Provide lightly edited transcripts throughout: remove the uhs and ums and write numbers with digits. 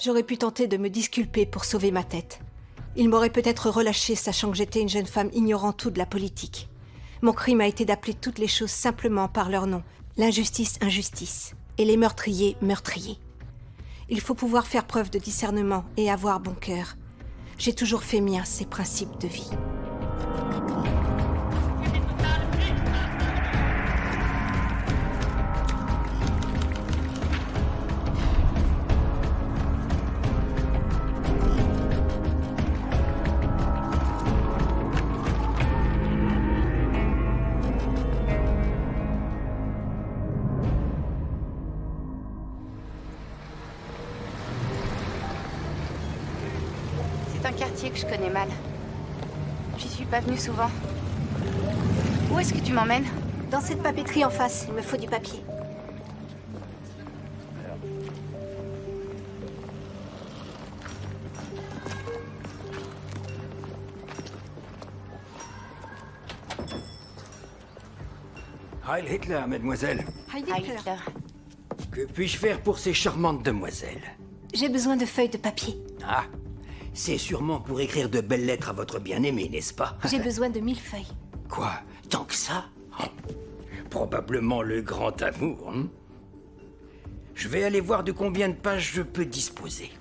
J'aurais pu tenter de me disculper pour sauver ma tête. Il m'aurait peut-être relâché, sachant que j'étais une jeune femme ignorant tout de la politique. Mon crime a été d'appeler toutes les choses simplement par leur nom. L'injustice, injustice. Et les meurtriers, meurtriers. Il faut pouvoir faire preuve de discernement et avoir bon cœur. J'ai toujours fait mien ces principes de vie. C'est un quartier que je connais mal. J'y suis pas venue souvent. Où est-ce que tu m'emmènes? Dans cette papeterie en face, il me faut du papier. Heil Hitler, mademoiselle. Heil Ah, Hitler. Hitler. Que puis-je faire pour ces charmantes demoiselles? J'ai besoin de feuilles de papier. Ah, c'est sûrement pour écrire de belles lettres à votre bien-aimé, n'est-ce pas? J'ai besoin de 1000 feuilles. Quoi? Tant que ça? Oh, probablement le grand amour, hein? Je vais aller voir de combien de pages je peux disposer.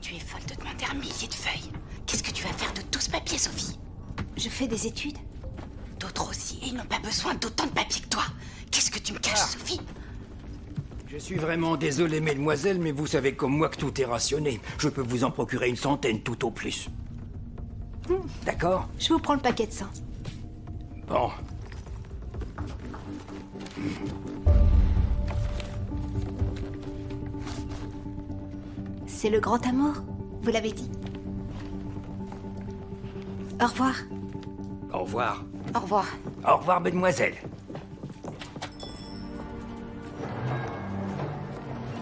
Tu es folle de demander un millier de feuilles. Qu'est-ce que tu vas faire de tout ce papier, Sophie? Je fais des études. D'autres aussi, et ils n'ont pas besoin d'autant de papier que toi. Qu'est-ce que tu me caches, Sophie? Je suis vraiment désolé, mesdemoiselles, mais vous savez comme moi que tout est rationné. Je peux vous en procurer une centaine tout au plus. D'accord? Je vous prends le paquet de 100. Bon. C'est le grand amour, vous l'avez dit. Au revoir. Au revoir. Au revoir. Au revoir, mesdemoiselles.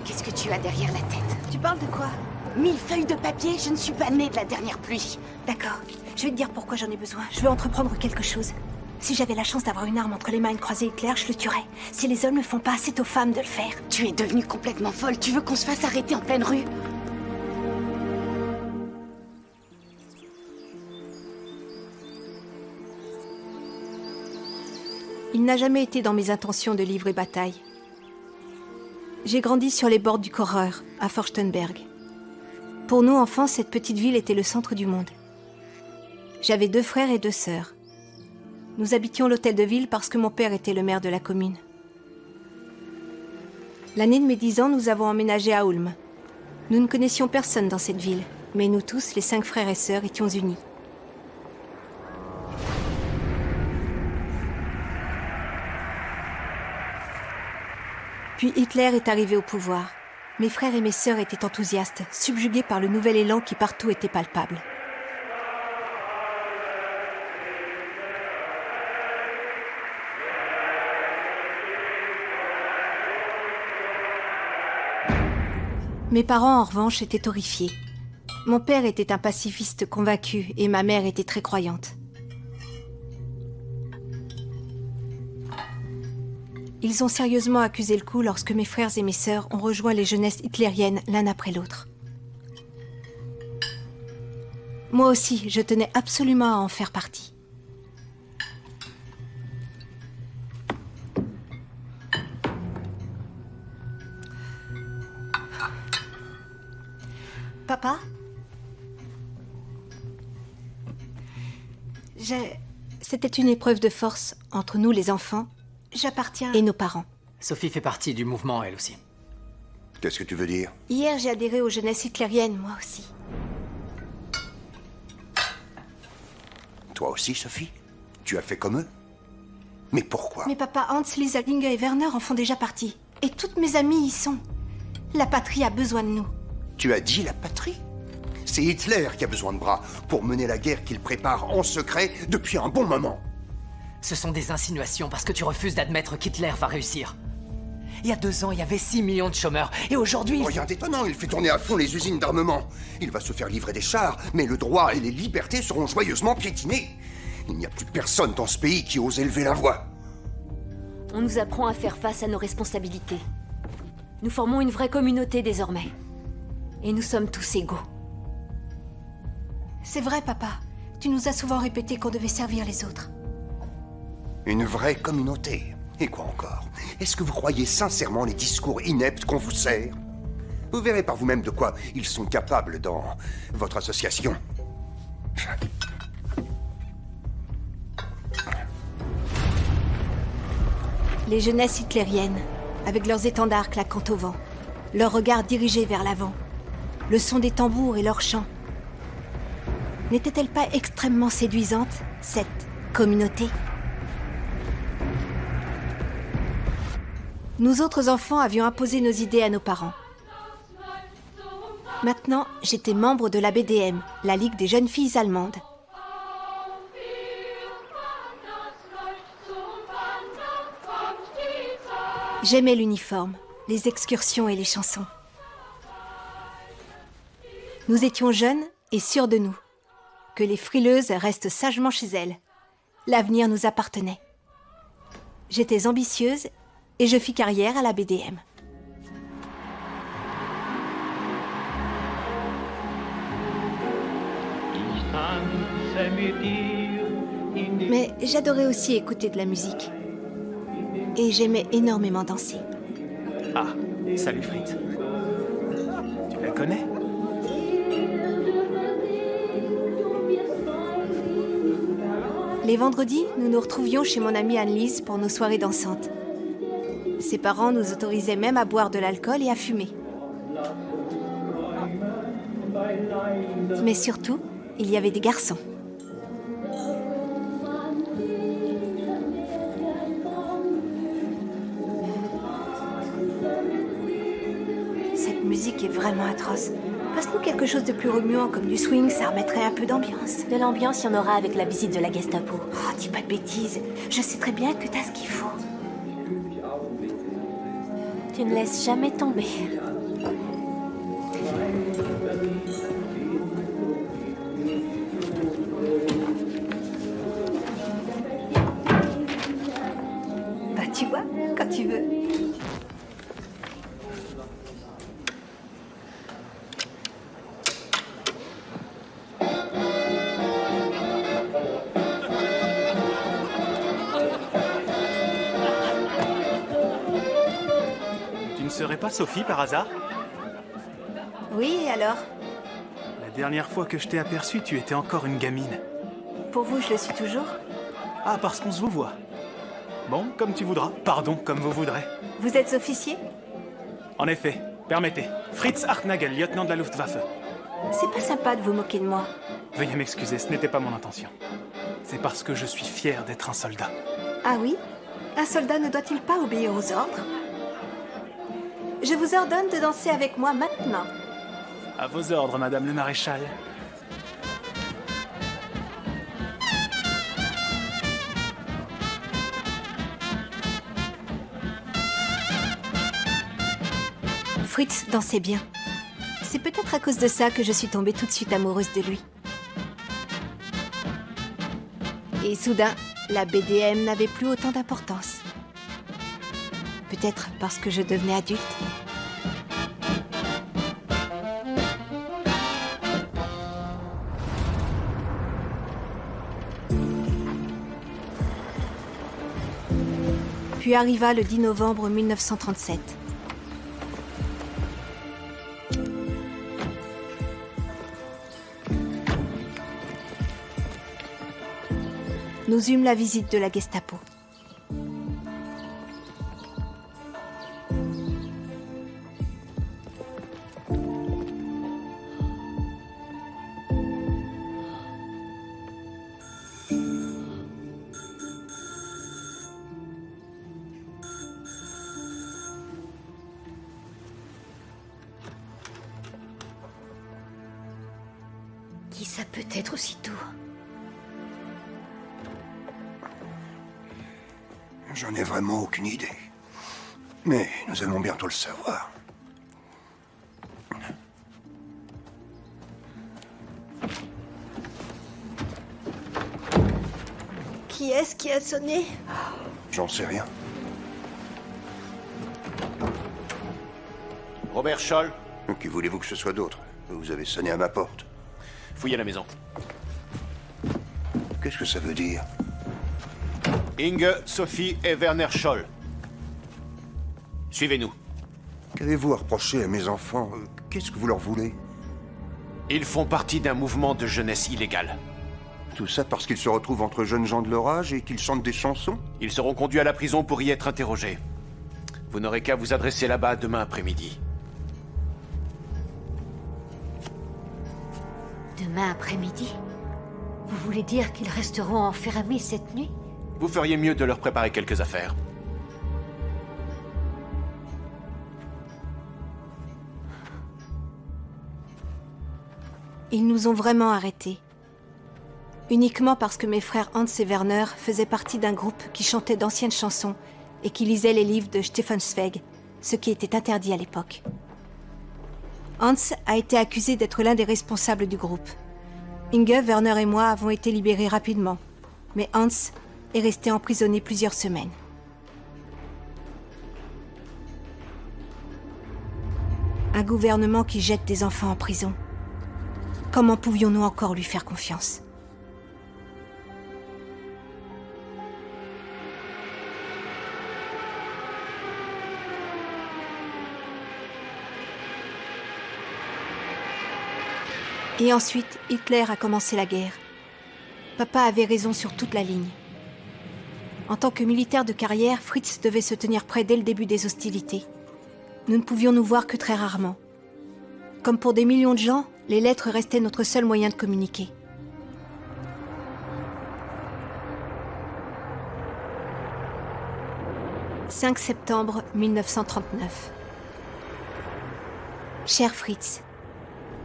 Qu'est-ce que tu as derrière la tête? Tu parles de quoi? 1000 feuilles de papier? Je ne suis pas née de la dernière pluie. D'accord, je vais te dire pourquoi j'en ai besoin. Je veux entreprendre quelque chose. Si j'avais la chance d'avoir une arme entre les mains et de croiser Hitler, je le tuerais. Si les hommes ne le font pas, c'est aux femmes de le faire. Tu es devenue complètement folle. Tu veux qu'on se fasse arrêter en pleine rue? Il n'a jamais été dans mes intentions de livrer bataille. J'ai grandi sur les bords du Korreur, à Forstenberg. Pour nous, enfants, cette petite ville était le centre du monde. J'avais 2 frères et 2 sœurs. Nous habitions l'hôtel de ville parce que mon père était le maire de la commune. L'année de mes 10 ans, nous avons emménagé à Ulm. Nous ne connaissions personne dans cette ville, mais nous tous, les 5 frères et sœurs, étions unis. Puis Hitler est arrivé au pouvoir. Mes frères et mes sœurs étaient enthousiastes, subjugués par le nouvel élan qui partout était palpable. Mes parents, en revanche, étaient horrifiés. Mon père était un pacifiste convaincu et ma mère était très croyante. Ils ont sérieusement accusé le coup lorsque mes frères et mes sœurs ont rejoint les jeunesses hitlériennes l'un après l'autre. Moi aussi, je tenais absolument à en faire partie. Papa? C'était une épreuve de force entre nous les enfants. J'appartiens et nos parents. Sophie fait partie du mouvement, elle aussi. Qu'est-ce que tu veux dire? Hier, j'ai adhéré aux jeunesses hitlériennes, moi aussi. Toi aussi, Sophie? Tu as fait comme eux? Mais pourquoi? Mes papas Hans, Lisa, Inge et Werner en font déjà partie. Et toutes mes amies y sont. La patrie a besoin de nous. Tu as dit la patrie? C'est Hitler qui a besoin de bras pour mener la guerre qu'il prépare en secret depuis un bon moment. Ce sont des insinuations parce que tu refuses d'admettre qu'Hitler va réussir. Il y a 2 ans, il y avait 6 millions de chômeurs. Et aujourd'hui... Rien d'étonnant, il fait tourner à fond les usines d'armement. Il va se faire livrer des chars, mais le droit et les libertés seront joyeusement piétinés. Il n'y a plus personne dans ce pays qui ose élever la voix. On nous apprend à faire face à nos responsabilités. Nous formons une vraie communauté désormais. Et nous sommes tous égaux. C'est vrai, papa. Tu nous as souvent répété qu'on devait servir les autres. Une vraie communauté. Et quoi encore? Est-ce que vous croyez sincèrement les discours ineptes qu'on vous sert? Vous verrez par vous-même de quoi ils sont capables dans votre association. Les jeunesses hitlériennes, avec leurs étendards claquant au vent, leurs regards dirigés vers l'avant, le son des tambours et leurs chants. N'était-elle pas extrêmement séduisante, cette communauté? Nous autres enfants avions imposé nos idées à nos parents. Maintenant, j'étais membre de la BDM, la Ligue des jeunes filles allemandes. J'aimais l'uniforme, les excursions et les chansons. Nous étions jeunes et sûrs de nous. Que les frileuses restent sagement chez elles. L'avenir nous appartenait. J'étais ambitieuse et je fis carrière à la BDM. Mais j'adorais aussi écouter de la musique. Et j'aimais énormément danser. Ah, salut Fritz. Tu la connais? Les vendredis, nous nous retrouvions chez mon amie Anne-Lise pour nos soirées dansantes. Ses parents nous autorisaient même à boire de l'alcool et à fumer. Mais surtout, il y avait des garçons. Cette musique est vraiment atroce. Passe-nous quelque chose de plus remuant comme du swing, ça remettrait un peu d'ambiance. De l'ambiance, il y en aura avec la visite de la Gestapo. Oh, dis pas de bêtises. Je sais très bien que t'as ce qu'il faut. Tu ne laisses jamais tomber. Bah tu vois, quand tu veux. Tu ne serais pas Sophie par hasard? Oui, et alors? La dernière fois que je t'ai aperçue, tu étais encore une gamine. Pour vous, je le suis toujours. Ah, parce qu'on se vous voit. Bon, comme tu voudras. Pardon, comme vous voudrez. Vous êtes officier? En effet, permettez. Fritz Hartnagel, lieutenant de la Luftwaffe. C'est pas sympa de vous moquer de moi. Veuillez m'excuser, ce n'était pas mon intention. C'est parce que je suis fier d'être un soldat. Ah oui? Un soldat ne doit-il pas obéir aux ordres? Je vous ordonne de danser avec moi maintenant. À vos ordres, Madame le Maréchal. Fritz dansait bien. C'est peut-être à cause de ça que je suis tombée tout de suite amoureuse de lui. Et soudain, la BDM n'avait plus autant d'importance. Peut-être parce que je devenais adulte. Puis arriva le 10 novembre 1937. Nous eûmes la visite de la Gestapo. Qui ça peut être aussitôt? J'en ai vraiment aucune idée. Mais nous allons bientôt le savoir. Qui est-ce qui a sonné? J'en sais rien. Robert Scholl, Qui voulez-vous que ce soit d'autre? Vous avez sonné à ma porte. fouillez la maison. Qu'est-ce que ça veut dire? Inge, Sophie et Werner Scholl. Suivez-nous. Qu'avez-vous à reprocher à mes enfants? Qu'est-ce que vous leur voulez? Ils font partie d'un mouvement de jeunesse illégal. Tout ça parce qu'ils se retrouvent entre jeunes gens de leur âge et qu'ils chantent des chansons? Ils seront conduits à la prison pour y être interrogés. Vous n'aurez qu'à vous adresser là-bas demain après-midi. Demain après-midi? Vous voulez dire qu'ils resteront enfermés cette nuit? Vous feriez mieux de leur préparer quelques affaires. Ils nous ont vraiment arrêtés. Uniquement parce que mes frères Hans et Werner faisaient partie d'un groupe qui chantait d'anciennes chansons et qui lisait les livres de Stefan Zweig, ce qui était interdit à l'époque. Hans a été accusé d'être l'un des responsables du groupe. Inge, Werner et moi avons été libérés rapidement, mais Hans est resté emprisonné plusieurs semaines. Un gouvernement qui jette des enfants en prison. Comment pouvions-nous encore lui faire confiance ? Et ensuite, Hitler a commencé la guerre. Papa avait raison sur toute la ligne. En tant que militaire de carrière, Fritz devait se tenir prêt dès le début des hostilités. Nous ne pouvions nous voir que très rarement. Comme pour des millions de gens, les lettres restaient notre seul moyen de communiquer. « 5 septembre 1939. Cher Fritz,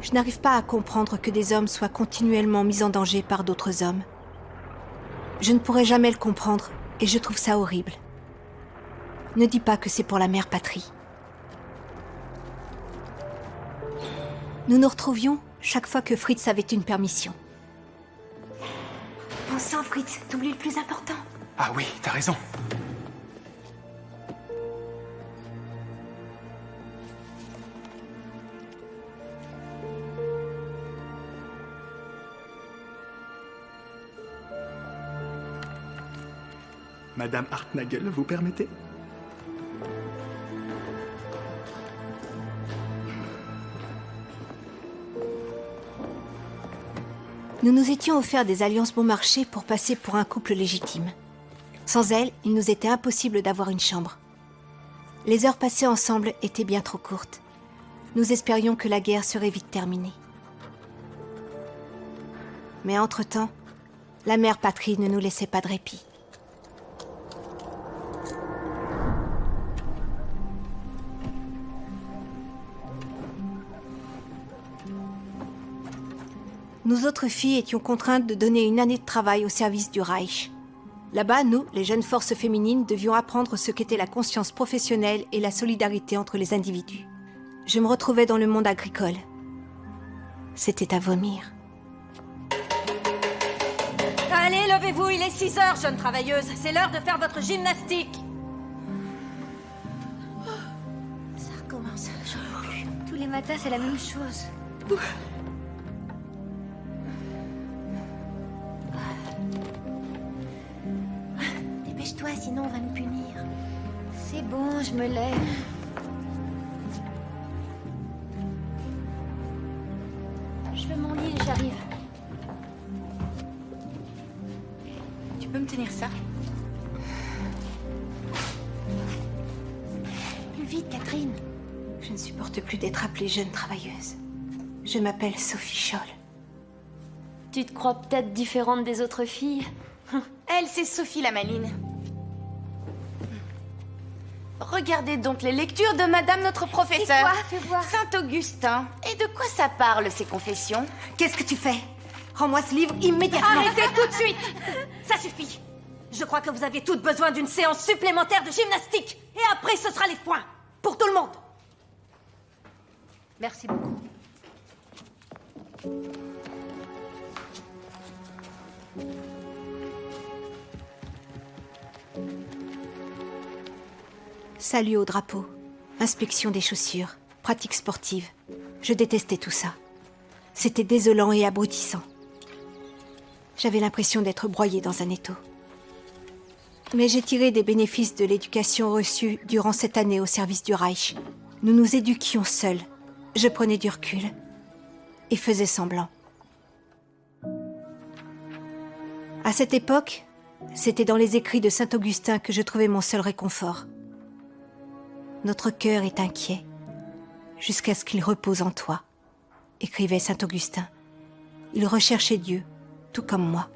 je n'arrive pas à comprendre que des hommes soient continuellement mis en danger par d'autres hommes. Je ne pourrai jamais le comprendre et je trouve ça horrible. Ne dis pas que c'est pour la mère patrie. Nous nous retrouvions chaque fois que Fritz avait une permission. Bon sang, Fritz, t'oublies le plus important. Ah oui, t'as raison. Madame Hartnagel, vous permettez? Nous nous étions offert des alliances bon marché pour passer pour un couple légitime. Sans elles, il nous était impossible d'avoir une chambre. Les heures passées ensemble étaient bien trop courtes. Nous espérions que la guerre serait vite terminée. Mais entre-temps, la mère patrie ne nous laissait pas de répit. Nous autres filles étions contraintes de donner une année de travail au service du Reich. Là-bas, nous, les jeunes forces féminines, devions apprendre ce qu'était la conscience professionnelle et la solidarité entre les individus. Je me retrouvais dans le monde agricole. C'était à vomir. Allez, levez-vous, il est 6 heures, jeune travailleuse. C'est l'heure de faire votre gymnastique. Ça recommence, j'en peux plus. Tous les matins, c'est la même chose. Dépêche-toi, sinon on va nous punir. C'est bon, je me lève. Je veux mon lit, j'arrive. Tu peux me tenir ça? Plus vite, Catherine. Je ne supporte plus d'être appelée jeune travailleuse. Je m'appelle Sophie Scholl. Tu te crois peut-être différente des autres filles? Elle, c'est Sophie la Maline. Regardez donc les lectures de Madame notre professeur. C'est quoi? Fais voir. Saint-Augustin. Et de quoi ça parle, ces confessions? Qu'est-ce que tu fais? Rends-moi ce livre immédiatement. Arrêtez tout de suite. Ça suffit. Je crois que vous avez toutes besoin d'une séance supplémentaire de gymnastique. Et après, ce sera les points. Pour tout le monde. Merci beaucoup. Salut au drapeau. Inspection des chaussures. pratiques sportives. Je détestais tout ça. C'était désolant et abrutissant. J'avais l'impression d'être broyée dans un étau. Mais j'ai tiré des bénéfices de l'éducation reçue durant cette année au service du Reich. Nous nous éduquions seuls. Je prenais du recul et faisais semblant. À cette époque, c'était dans les écrits de saint Augustin que je trouvais mon seul réconfort. Notre cœur est inquiet jusqu'à ce qu'il repose en toi, écrivait saint Augustin. Il recherchait Dieu, tout comme moi.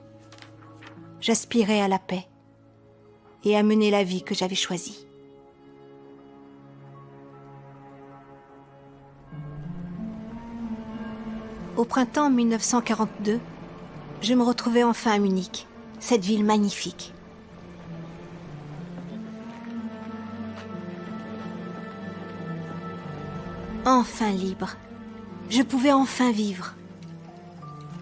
J'aspirais à la paix et à mener la vie que j'avais choisie. Au printemps 1942, je me retrouvais enfin à Munich, cette ville magnifique. Enfin libre. Je pouvais enfin vivre.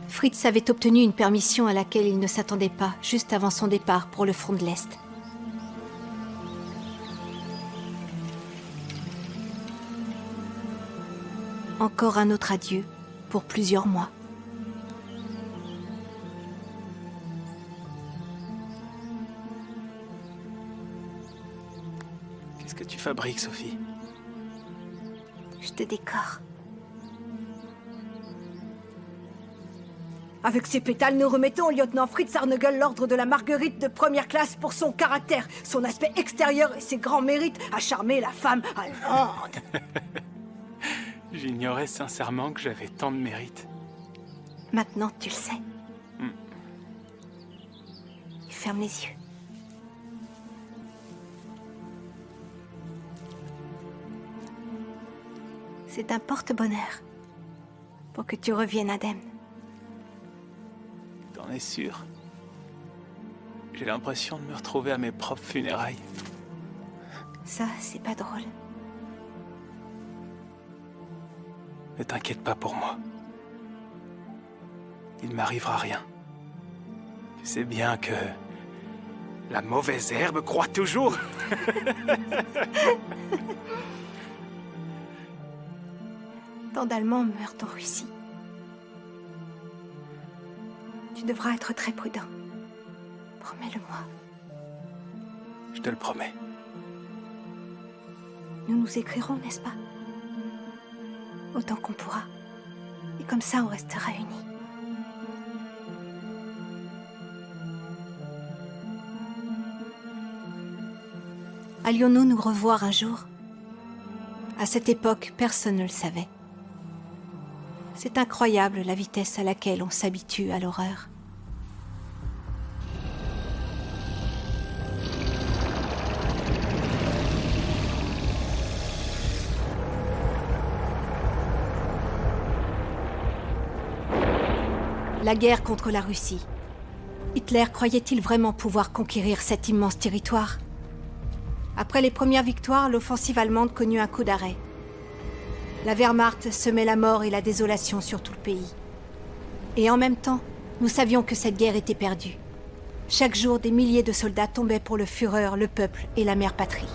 Fritz avait obtenu une permission à laquelle il ne s'attendait pas, juste avant son départ pour le front de l'Est. Encore un autre adieu pour plusieurs mois. Qu'est-ce que tu fabriques, Sophie? Je te décore. Avec ces pétales, nous remettons au lieutenant Fritz Arnegel l'ordre de la Marguerite de première classe pour son caractère, son aspect extérieur et ses grands mérites à charmer la femme allemande. J'ignorais sincèrement que j'avais tant de mérite. Maintenant, tu le sais. Ferme les yeux. C'est un porte-bonheur pour que tu reviennes indemne. T'en es sûr? J'ai l'impression de me retrouver à mes propres funérailles. Ça, c'est pas drôle. Ne t'inquiète pas pour moi. Il ne m'arrivera rien. Tu sais bien que la mauvaise herbe croît toujours. Tant d'Allemands meurent en Russie. Tu devras être très prudent. Promets-le-moi. Je te le promets. Nous nous écrirons, n'est-ce pas? Autant qu'on pourra. Et comme ça, on restera unis. Allions-nous nous revoir un jour? À cette époque, personne ne le savait. C'est incroyable la vitesse à laquelle on s'habitue à l'horreur. La guerre contre la Russie. Hitler croyait-il vraiment pouvoir conquérir cet immense territoire? Après les premières victoires, l'offensive allemande connut un coup d'arrêt. La Wehrmacht semait la mort et la désolation sur tout le pays. Et en même temps, nous savions que cette guerre était perdue. Chaque jour, des milliers de soldats tombaient pour le Führer, le peuple et la mère patrie.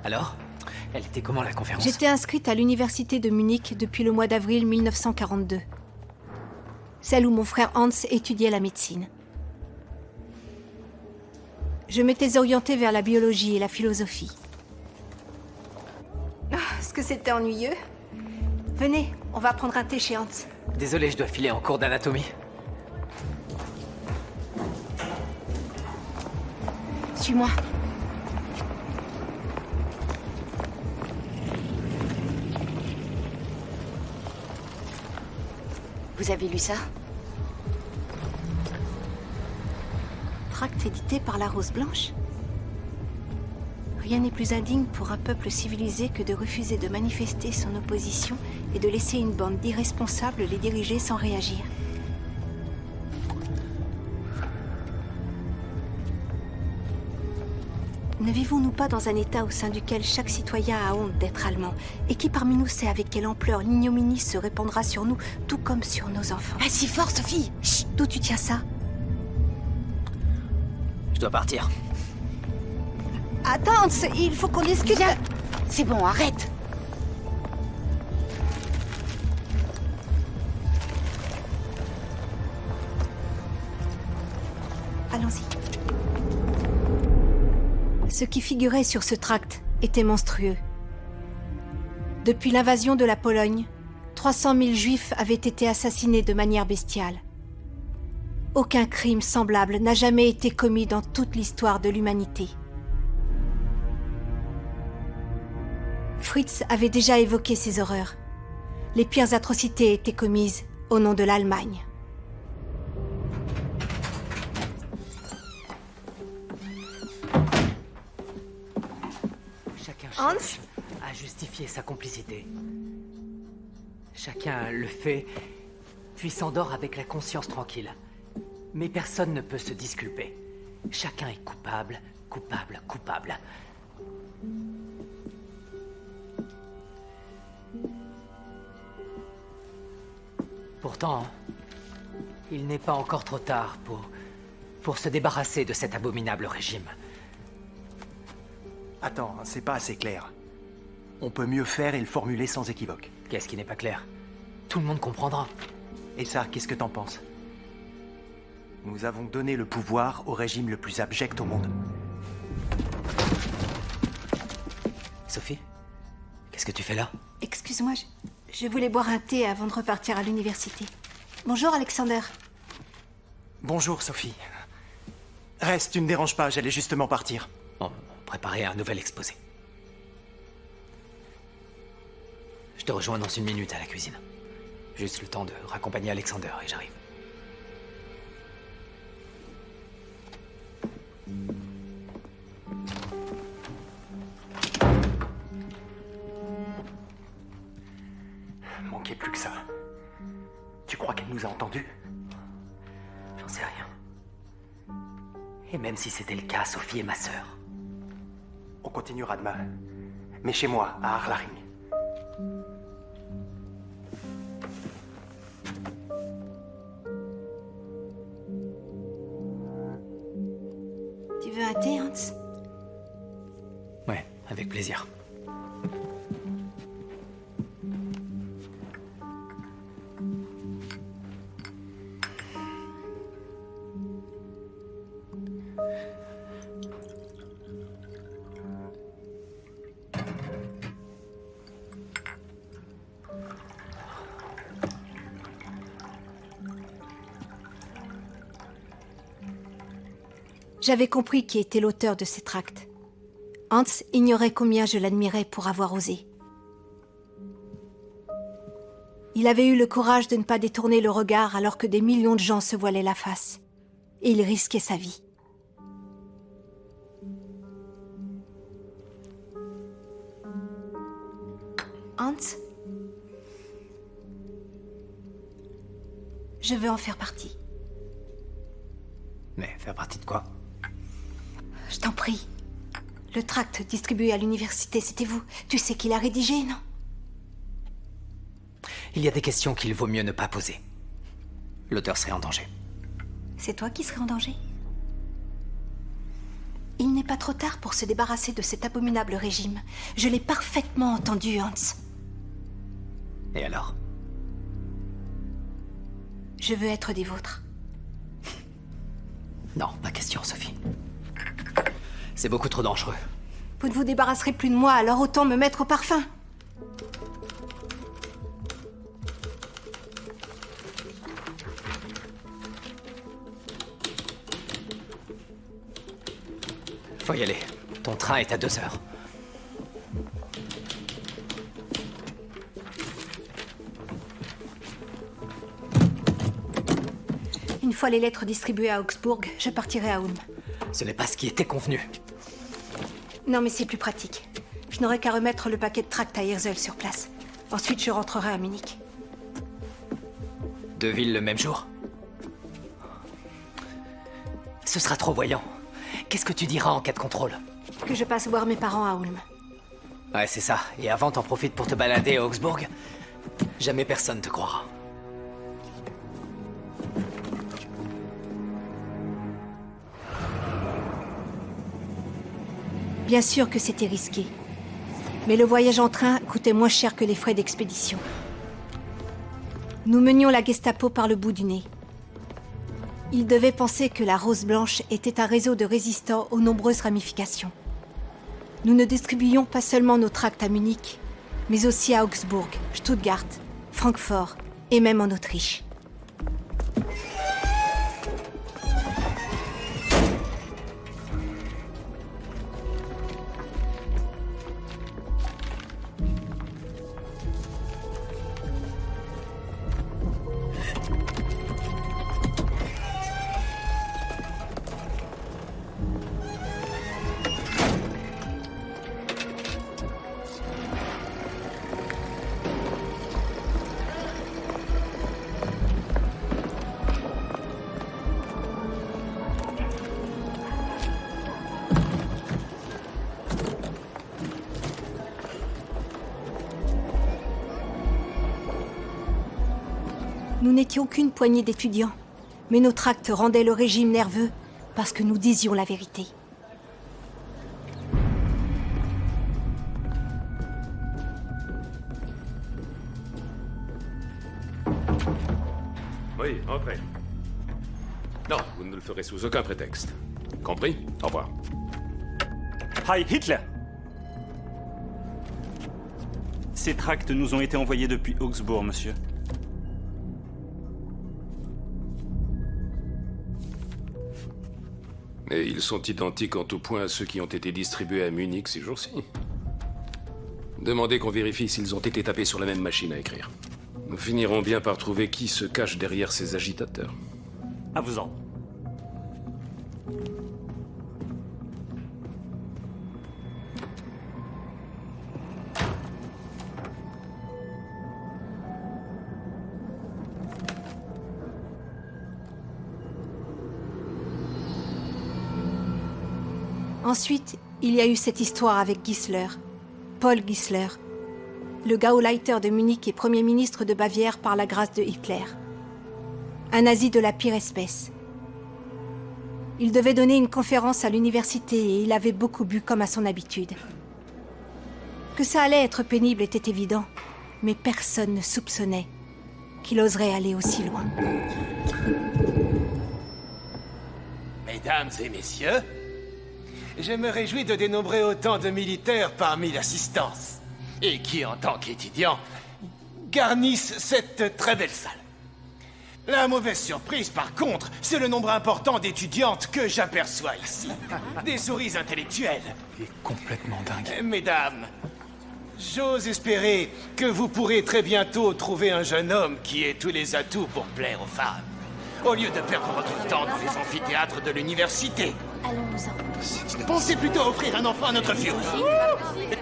Alors, elle était comment la conférence? J'étais inscrite à l'université de Munich depuis le mois d'avril 1942. Celle où mon frère Hans étudiait la médecine. Je m'étais orientée vers la biologie et la philosophie. Oh, est-ce que c'était ennuyeux? Venez, on va prendre un thé chez Hans. Désolé, je dois filer en cours d'anatomie. Suis-moi. Vous avez lu ça? Tract édité par la Rose Blanche. Rien n'est plus indigne pour un peuple civilisé que de refuser de manifester son opposition et de laisser une bande d'irresponsables les diriger sans réagir. Ne vivons-nous pas dans un État au sein duquel chaque citoyen a honte d'être allemand et qui parmi nous sait avec quelle ampleur l'ignominie se répandra sur nous, tout comme sur nos enfants? Pas si fort, Sophie! Chut, d'où tu tiens ça? Je dois partir. Attends, il faut qu'on discute. Viens. C'est bon, arrête. Allons-y. Ce qui figurait sur ce tract était monstrueux. Depuis l'invasion de la Pologne, 300 000 Juifs avaient été assassinés de manière bestiale. Aucun crime semblable n'a jamais été commis dans toute l'histoire de l'humanité. Fritz avait déjà évoqué ces horreurs. Les pires atrocités étaient commises au nom de l'Allemagne. Chacun Hans cherche à justifier sa complicité. Chacun le fait, puis s'endort avec la conscience tranquille. Mais personne ne peut se disculper. Chacun est coupable, coupable, coupable. Pourtant, il n'est pas encore trop tard pour se débarrasser de cet abominable régime. Attends, c'est pas assez clair. On peut mieux faire et le formuler sans équivoque. Qu'est-ce qui n'est pas clair? Tout le monde comprendra. Et ça, qu'est-ce que t'en penses? Nous avons donné le pouvoir au régime le plus abject au monde. Sophie? Qu'est-ce que tu fais là? Excuse-moi, je voulais boire un thé avant de repartir à l'université. Bonjour, Alexander. Bonjour, Sophie. Reste, tu ne déranges pas, j'allais justement partir. On préparait un nouvel exposé. Je te rejoins dans 1 minute à la cuisine. Juste le temps de raccompagner Alexander et j'arrive. Manquait plus que ça. Tu crois qu'elle nous a entendus? J'en sais rien. Et même si c'était le cas, Sophie est ma sœur. On continuera demain. Mais chez moi, à Arlaring. Tu veux un thé, Hans? Ouais, avec plaisir. J'avais compris qui était l'auteur de ces tracts. Hans ignorait combien je l'admirais pour avoir osé. Il avait eu le courage de ne pas détourner le regard alors que des millions de gens se voilaient la face. Et il risquait sa vie. Hans, je veux en faire partie. Mais faire partie de quoi? Je t'en prie. Le tract distribué à l'université, c'était vous. Tu sais qui l'a rédigé, non? Il y a des questions qu'il vaut mieux ne pas poser. L'auteur serait en danger. C'est toi qui serais en danger? Il n'est pas trop tard pour se débarrasser de cet abominable régime. Je l'ai parfaitement entendu, Hans. Et alors? Je veux être des vôtres. Non, pas question, Sophie. C'est beaucoup trop dangereux. Vous ne vous débarrasserez plus de moi, alors autant me mettre au parfum. Faut y aller. Ton train est à 2 heures. Une fois les lettres distribuées à Augsbourg, je partirai à Ulm. Ce n'est pas ce qui était convenu. Non, mais c'est plus pratique. Je n'aurai qu'à remettre le paquet de tracts à Herzl sur place. Ensuite, je rentrerai à Munich. 2 villes le même jour? Ce sera trop voyant. Qu'est-ce que tu diras en cas de contrôle? Que je passe voir mes parents à Ulm. Ouais, c'est ça. Et avant, t'en profites pour te balader à Augsbourg? Jamais personne te croira. Bien sûr que c'était risqué. Mais le voyage en train coûtait moins cher que les frais d'expédition. Nous menions la Gestapo par le bout du nez. Ils devaient penser que la Rose Blanche était un réseau de résistants aux nombreuses ramifications. Nous ne distribuions pas seulement nos tracts à Munich, mais aussi à Augsbourg, Stuttgart, Francfort et même en Autriche. Nous n'étions qu'une poignée d'étudiants, mais nos tracts rendaient le régime nerveux parce que nous disions la vérité. Oui, entrez. Non, vous ne le ferez sous aucun prétexte. Compris? Au revoir. Heil Hitler! Ces tracts nous ont été envoyés depuis Augsbourg, monsieur. Et ils sont identiques en tout point à ceux qui ont été distribués à Munich ces jours-ci. Demandez qu'on vérifie s'ils ont été tapés sur la même machine à écrire. Nous finirons bien par trouver qui se cache derrière ces agitateurs. À vous en. Ensuite, il y a eu cette histoire avec Gisler, Paul Gisler, le Gauleiter de Munich et Premier ministre de Bavière par la grâce de Hitler. Un nazi de la pire espèce. Il devait donner une conférence à l'université et il avait beaucoup bu comme à son habitude. Que ça allait être pénible était évident, mais personne ne soupçonnait qu'il oserait aller aussi loin. Mesdames et messieurs, je me réjouis de dénombrer autant de militaires parmi l'assistance, et qui, en tant qu'étudiants, garnissent cette très belle salle. La mauvaise surprise, par contre, c'est le nombre important d'étudiantes que j'aperçois ici. Des souris intellectuelles. Il est complètement dingue. Mesdames, j'ose espérer que vous pourrez très bientôt trouver un jeune homme qui ait tous les atouts pour plaire aux femmes, au lieu de perdre votre temps dans les amphithéâtres de l'université. Allons-nous-en. Pensez plutôt à offrir un enfant à notre fille.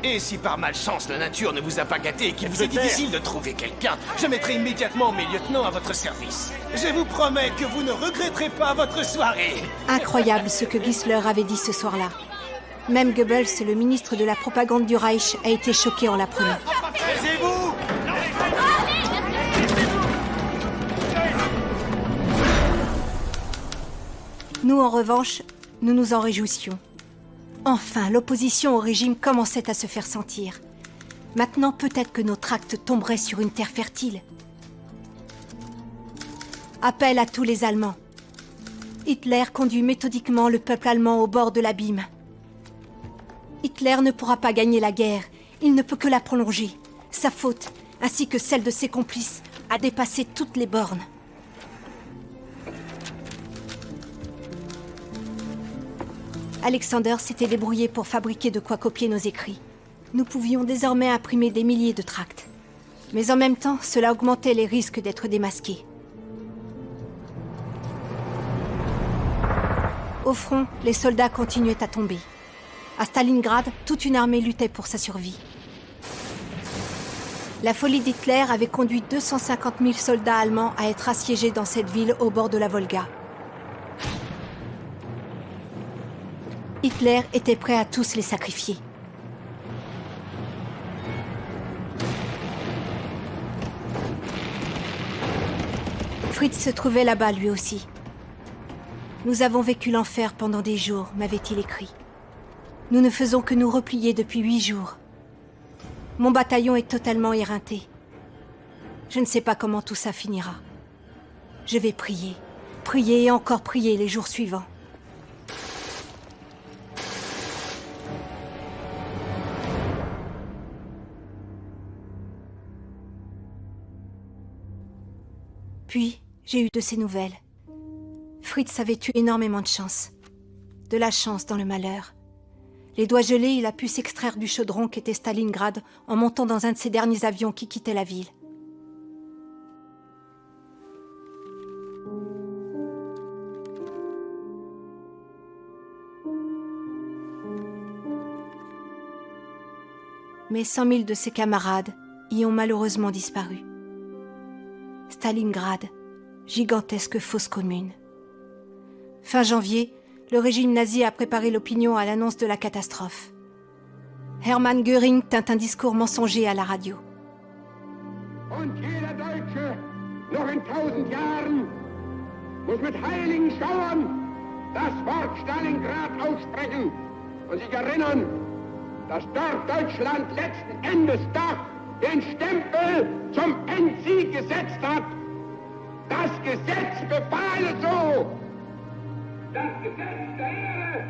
Et si par malchance la nature ne vous a pas gâté et qu'il vous est difficile de trouver quelqu'un, je mettrai immédiatement mes lieutenants à votre service. Je vous promets que vous ne regretterez pas votre soirée. Incroyable ce que Gisler avait dit ce soir-là. Même Goebbels, le ministre de la propagande du Reich, a été choqué en l'apprenant. Taisez-vous! Nous, en revanche, nous nous en réjouissions. Enfin, l'opposition au régime commençait à se faire sentir. Maintenant, peut-être que nos tracts tomberaient sur une terre fertile. Appel à tous les Allemands. Hitler conduit méthodiquement le peuple allemand au bord de l'abîme. Hitler ne pourra pas gagner la guerre. Il ne peut que la prolonger. Sa faute, ainsi que celle de ses complices, a dépassé toutes les bornes. Alexander s'était débrouillé pour fabriquer de quoi copier nos écrits. Nous pouvions désormais imprimer des milliers de tracts. Mais en même temps, cela augmentait les risques d'être démasqués. Au front, les soldats continuaient à tomber. À Stalingrad, toute une armée luttait pour sa survie. La folie d'Hitler avait conduit 250 000 soldats allemands à être assiégés dans cette ville au bord de la Volga. Hitler était prêt à tous les sacrifier. Fritz se trouvait là-bas lui aussi. « Nous avons vécu l'enfer pendant des jours », m'avait-il écrit. « Nous ne faisons que nous replier depuis 8 jours. Mon bataillon est totalement éreinté. Je ne sais pas comment tout ça finira. Je vais prier, prier et encore prier les jours suivants. Puis, j'ai eu de ses nouvelles. Fritz avait eu énormément de chance. De la chance dans le malheur. Les doigts gelés, il a pu s'extraire du chaudron qu'était Stalingrad en montant dans un de ces derniers avions qui quittaient la ville. Mais 100 000 de ses camarades y ont malheureusement disparu. Stalingrad, gigantesque fosse commune. Fin janvier, le régime nazi a préparé l'opinion à l'annonce de la catastrophe. Hermann Göring tint un discours mensonger à la radio. Und jeder Deutsche, noch in 1000 Jahren, muss mit heiligen Schauern das Wort Stalingrad aussprechen und sich erinnern, dass dort Deutschland letzten Endes doch den Stempel zum Endsieg gesetzt hat. Das Gesetz befahle so. Das Gesetz der Ehre,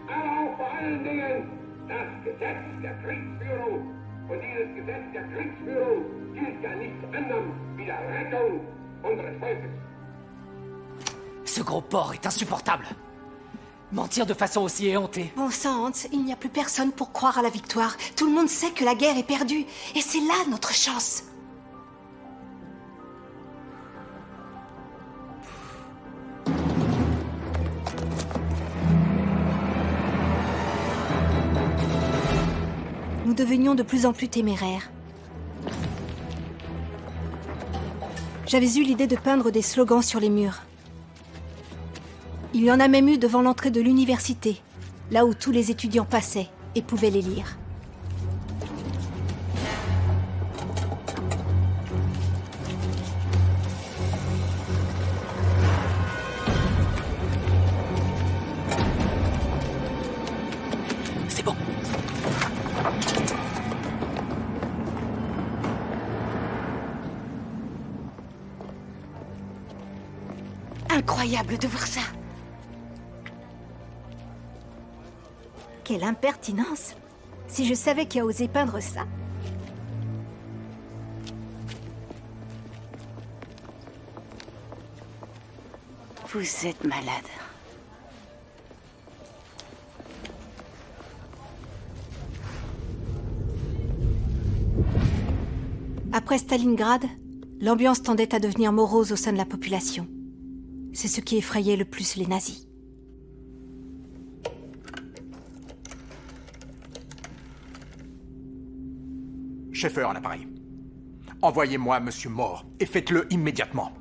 aber auch vor allen Dingen das Gesetz der Kriegsführung. Und dieses Gesetz der Kriegsführung gilt ja nichts anderem wie der Rettung unseres Volkes. Ce gros porc est insupportable. Mentir de façon aussi éhontée. Bon sang, Hans, il n'y a plus personne pour croire à la victoire. Tout le monde sait que la guerre est perdue. Et c'est là notre chance. Nous devenions de plus en plus téméraires. J'avais eu l'idée de peindre des slogans sur les murs. Il y en a même eu devant l'entrée de l'université, là où tous les étudiants passaient et pouvaient les lire. C'est bon. Incroyable de voir ça. Quelle impertinence! Si je savais qui a osé peindre ça. Vous êtes malade. Après Stalingrad, l'ambiance tendait à devenir morose au sein de la population. C'est ce qui effrayait le plus les nazis. Schaeffer à l'appareil. Envoyez-moi Monsieur Moore et faites-le immédiatement.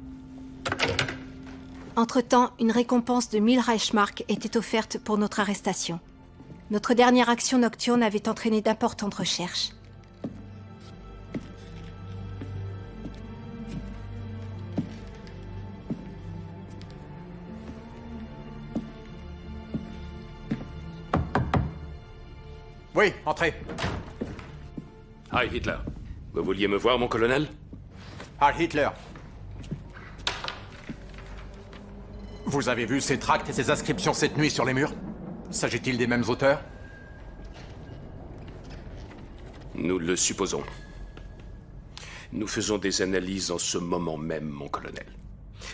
Entre-temps, une récompense de 1000 Reichsmark était offerte pour notre arrestation. Notre dernière action nocturne avait entraîné d'importantes recherches. Oui, entrez. Hi, Hitler. Vous vouliez me voir, mon colonel? Heil Hitler. Vous avez vu ces tracts et ces inscriptions cette nuit sur les murs? S'agit-il des mêmes auteurs? Nous le supposons. Nous faisons des analyses en ce moment même, mon colonel.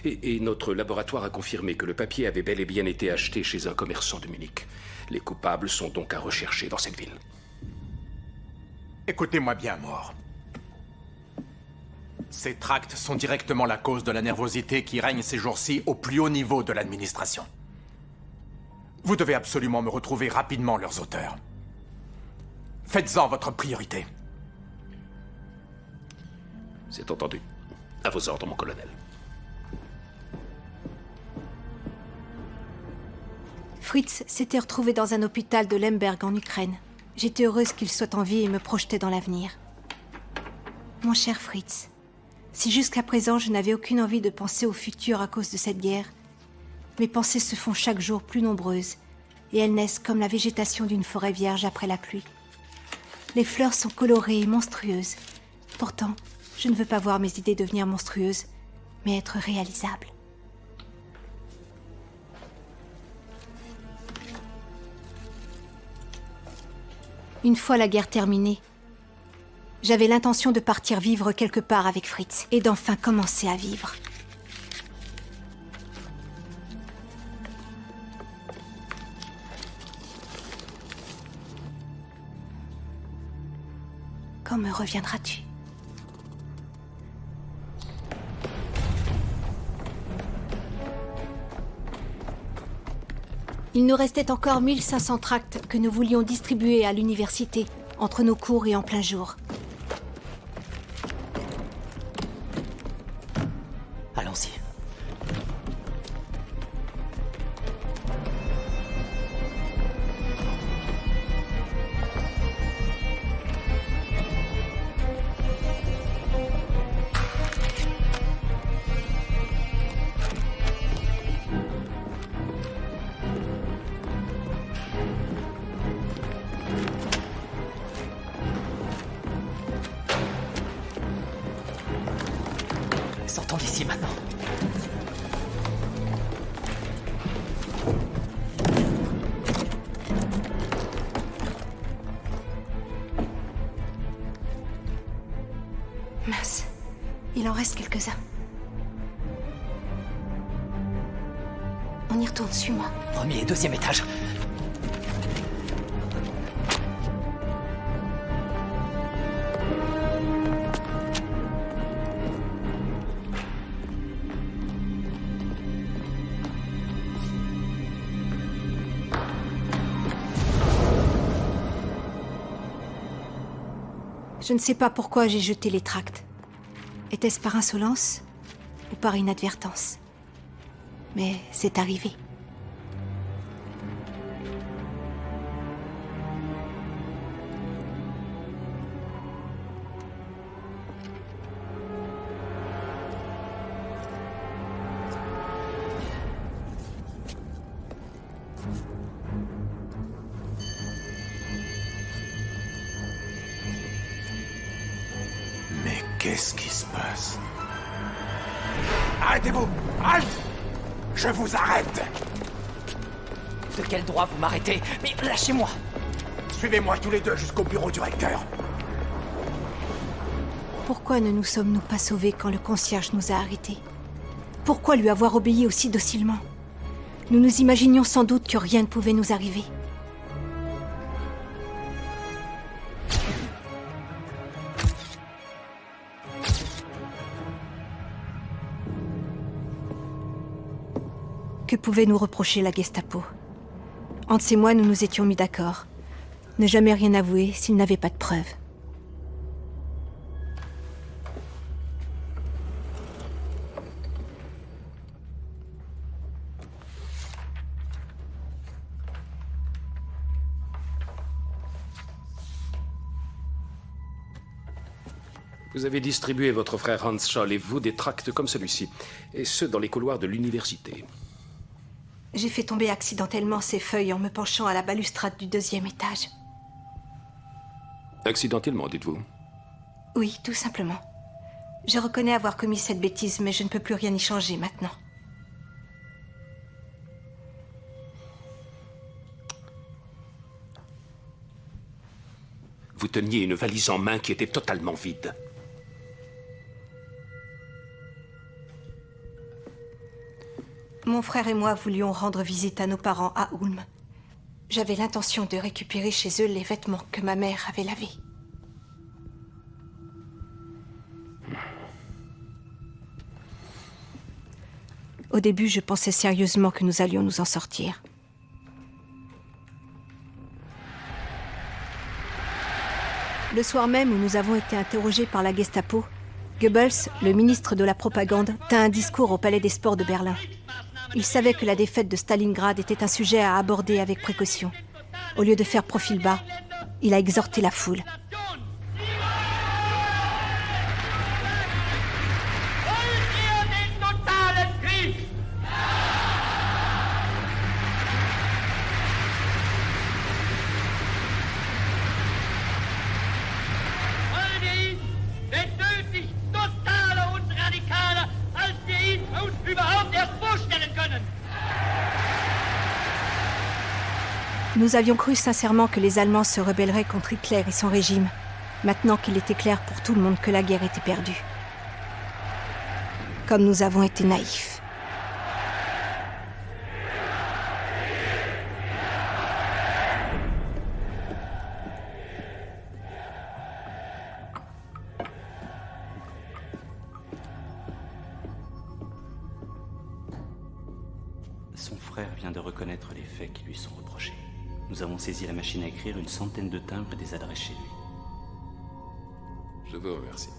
Et notre laboratoire a confirmé que le papier avait bel et bien été acheté chez un commerçant de Munich. Les coupables sont donc à rechercher dans cette ville. Écoutez-moi bien, Moore. Ces tracts sont directement la cause de la nervosité qui règne ces jours-ci au plus haut niveau de l'administration. Vous devez absolument me retrouver rapidement leurs auteurs. Faites-en votre priorité. C'est entendu. À vos ordres, mon colonel. Fritz s'était retrouvé dans un hôpital de Lemberg en Ukraine. J'étais heureuse qu'il soit en vie et me projetais dans l'avenir. Mon cher Fritz, si jusqu'à présent je n'avais aucune envie de penser au futur à cause de cette guerre, mes pensées se font chaque jour plus nombreuses et elles naissent comme la végétation d'une forêt vierge après la pluie. Les fleurs sont colorées et monstrueuses. Pourtant, je ne veux pas voir mes idées devenir monstrueuses, mais être réalisables. Une fois la guerre terminée, j'avais l'intention de partir vivre quelque part avec Fritz et d'enfin commencer à vivre. Quand me reviendras-tu ? Il nous restait encore 1500 tracts que nous voulions distribuer à l'université, entre nos cours et en plein jour. Allons-y. Sortons d'ici maintenant. Mince, il en reste quelques-uns. On y retourne, suis-moi. Premier et deuxième étage. Je ne sais pas pourquoi j'ai jeté les tracts. Était-ce par insolence ou par inadvertance? Mais c'est arrivé. Mais qu'est-ce qui se passe? Arrêtez-vous! Halte! Je vous arrête! De quel droit vous m'arrêtez? Mais lâchez-moi! Suivez-moi tous les deux jusqu'au bureau du recteur. Pourquoi ne nous sommes-nous pas sauvés quand le concierge nous a arrêtés? Pourquoi lui avoir obéi aussi docilement? Nous nous imaginions sans doute que rien ne pouvait nous arriver. Que pouvait nous reprocher la Gestapo? Hans et moi, nous nous étions mis d'accord. Ne jamais rien avouer s'il n'avait pas de preuves. Vous avez distribué votre frère Hans Scholl et vous des tracts comme celui-ci, et ce dans les couloirs de l'université. J'ai fait tomber accidentellement ces feuilles en me penchant à la balustrade du 2e étage. Accidentellement, dites-vous? Oui, tout simplement. Je reconnais avoir commis cette bêtise, mais je ne peux plus rien y changer maintenant. Vous teniez une valise en main qui était totalement vide. Mon frère et moi voulions rendre visite à nos parents à Ulm. J'avais l'intention de récupérer chez eux les vêtements que ma mère avait lavés. Au début, je pensais sérieusement que nous allions nous en sortir. Le soir même où nous avons été interrogés par la Gestapo, Goebbels, le ministre de la propagande, tint un discours au Palais des Sports de Berlin. Il savait que la défaite de Stalingrad était un sujet à aborder avec précaution. Au lieu de faire profil bas, il a exhorté la foule. Nous avions cru sincèrement que les Allemands se rebelleraient contre Hitler et son régime, maintenant qu'il était clair pour tout le monde que la guerre était perdue. Comme nous avons été naïfs. Son frère vient de reconnaître les faits qui lui sont reprochés. Nous avons saisi la machine à écrire, une centaine de timbres et des adresses chez lui. Je vous remercie.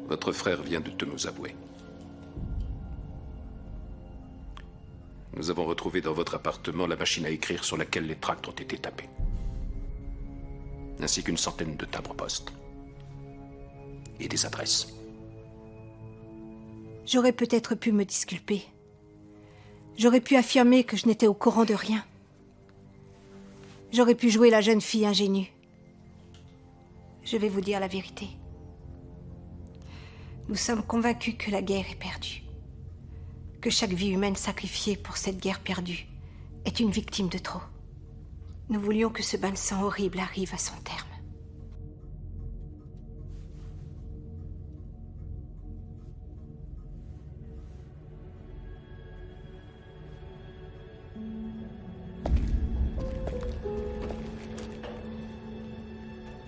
Votre frère vient de te nous avouer. Nous avons retrouvé dans votre appartement la machine à écrire sur laquelle les tracts ont été tapés. Ainsi qu'une centaine de timbres-poste. Et des adresses. J'aurais peut-être pu me disculper. J'aurais pu affirmer que je n'étais au courant de rien. J'aurais pu jouer la jeune fille ingénue. Je vais vous dire la vérité. Nous sommes convaincus que la guerre est perdue. Que chaque vie humaine sacrifiée pour cette guerre perdue est une victime de trop. Nous voulions que ce bain de sang horrible arrive à son terme.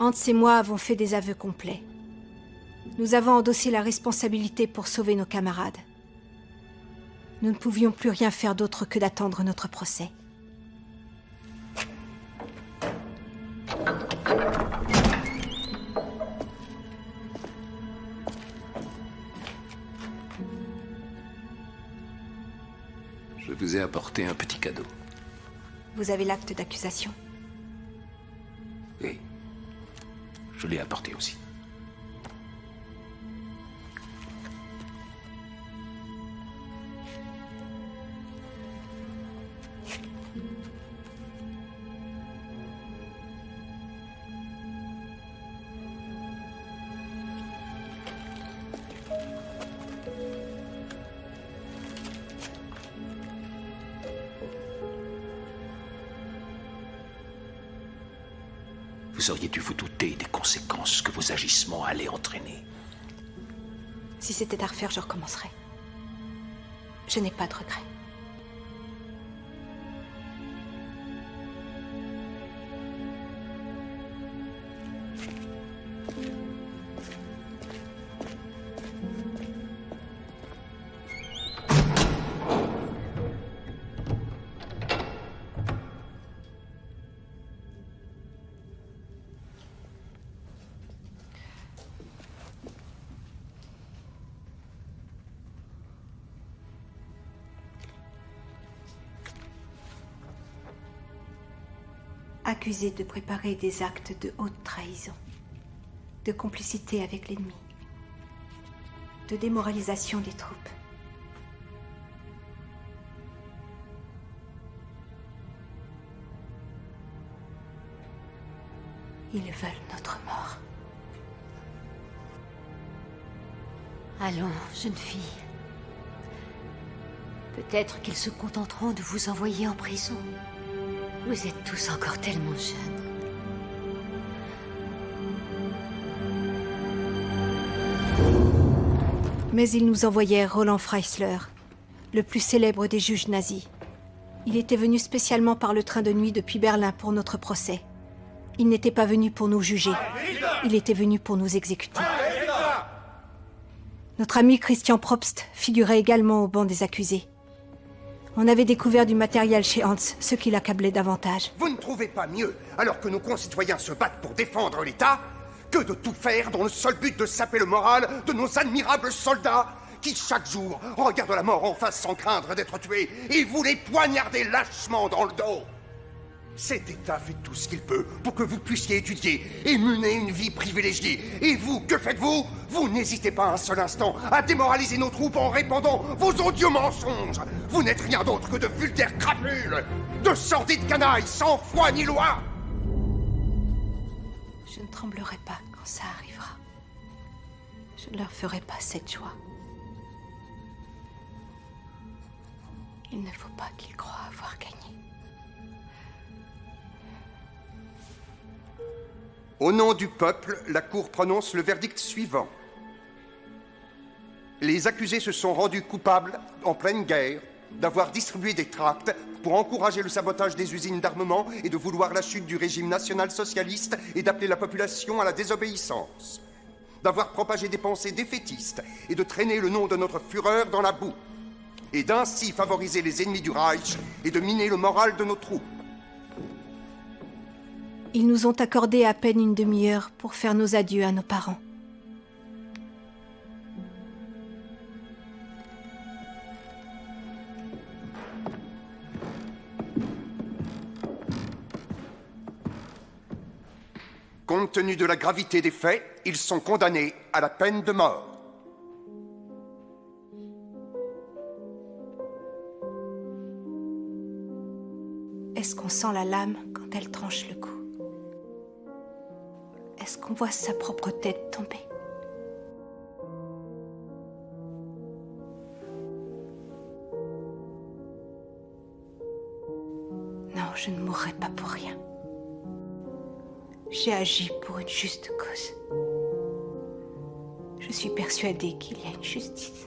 Hans et moi avons fait des aveux complets. Nous avons endossé la responsabilité pour sauver nos camarades. Nous ne pouvions plus rien faire d'autre que d'attendre notre procès. Je vous ai apporté un petit cadeau. Vous avez l'acte d'accusation? Oui. Je l'ai apporté aussi. Vous auriez dû vous douter des conséquences que vos agissements allaient entraîner. Si c'était à refaire, je recommencerais. Je n'ai pas de regrets. Accusé de préparer des actes de haute trahison, de complicité avec l'ennemi, de démoralisation des troupes. Ils veulent notre mort. Allons, jeune fille. Peut-être qu'ils se contenteront de vous envoyer en prison. Vous êtes tous encore tellement jeunes. Mais ils nous envoyèrent Roland Freisler, le plus célèbre des juges nazis. Il était venu spécialement par le train de nuit depuis Berlin pour notre procès. Il n'était pas venu pour nous juger. Il était venu pour nous exécuter. Notre ami Christian Probst figurait également au banc des accusés. On avait découvert du matériel chez Hans, ce qui l'accablait davantage. Vous ne trouvez pas mieux, alors que nos concitoyens se battent pour défendre l'État, que de tout faire dans le seul but de saper le moral de nos admirables soldats qui chaque jour regarde la mort en face sans craindre d'être tué, et vous les poignardez lâchement dans le dos. Cet État fait tout ce qu'il peut pour que vous puissiez étudier et mener une vie privilégiée. Et vous, que faites-vous? Vous n'hésitez pas un seul instant à démoraliser nos troupes en répandant vos odieux mensonges. Vous n'êtes rien d'autre que de vulgaires crapules, de sordides canailles sans foi ni loi. Je ne tremblerai pas quand ça arrivera. Je ne leur ferai pas cette joie. Il ne faut pas qu'ils croient avoir gagné. Au nom du peuple, la Cour prononce le verdict suivant. Les accusés se sont rendus coupables, en pleine guerre, d'avoir distribué des tracts pour encourager le sabotage des usines d'armement et de vouloir la chute du régime national-socialiste et d'appeler la population à la désobéissance. D'avoir propagé des pensées défaitistes et de traîner le nom de notre Führer dans la boue. Et d'ainsi favoriser les ennemis du Reich et de miner le moral de nos troupes. Ils nous ont accordé à peine une demi-heure pour faire nos adieux à nos parents. Compte tenu de la gravité des faits, ils sont condamnés à la peine de mort. Est-ce qu'on sent la lame quand elle tranche le cou? Est-ce qu'on voit sa propre tête tomber? Non, je ne mourrai pas pour rien. J'ai agi pour une juste cause. Je suis persuadée qu'il y a une justice.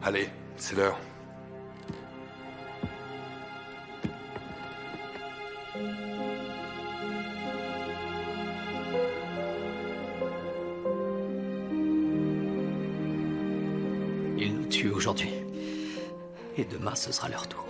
Allez, c'est l'heure. Ils nous tuent aujourd'hui. Et demain, ce sera leur tour.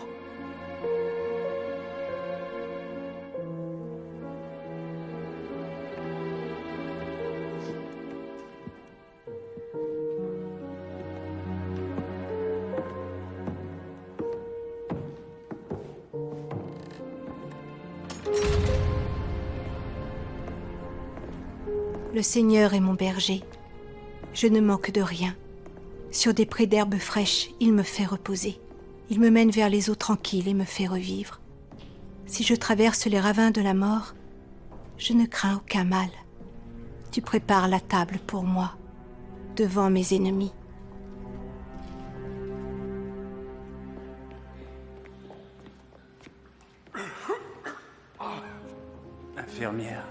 Le Seigneur est mon berger. Je ne manque de rien. Sur des prés d'herbes fraîches, il me fait reposer. Il me mène vers les eaux tranquilles et me fait revivre. Si je traverse les ravins de la mort, je ne crains aucun mal. Tu prépares la table pour moi, devant mes ennemis. Infirmière.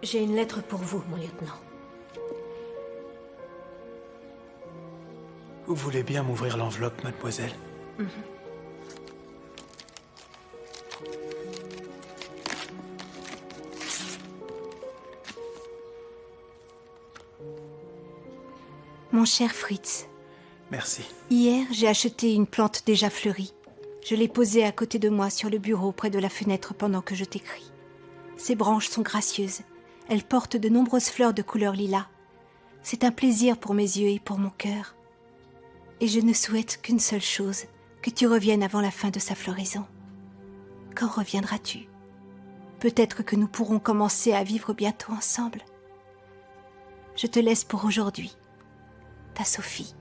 J'ai une lettre pour vous, mon lieutenant. Vous voulez bien m'ouvrir l'enveloppe, mademoiselle? Mon cher Fritz, Merci. hier j'ai acheté une plante déjà fleurie. Je l'ai posée à côté de moi sur le bureau près de la fenêtre pendant que je t'écris. Ses branches sont gracieuses. Elles portent de nombreuses fleurs de couleur lilas. C'est un plaisir pour mes yeux et pour mon cœur. Et je ne souhaite qu'une seule chose, que tu reviennes avant la fin de sa floraison. Quand reviendras-tu? Peut-être que nous pourrons commencer à vivre bientôt ensemble. Je te laisse pour aujourd'hui. Ta Sophie.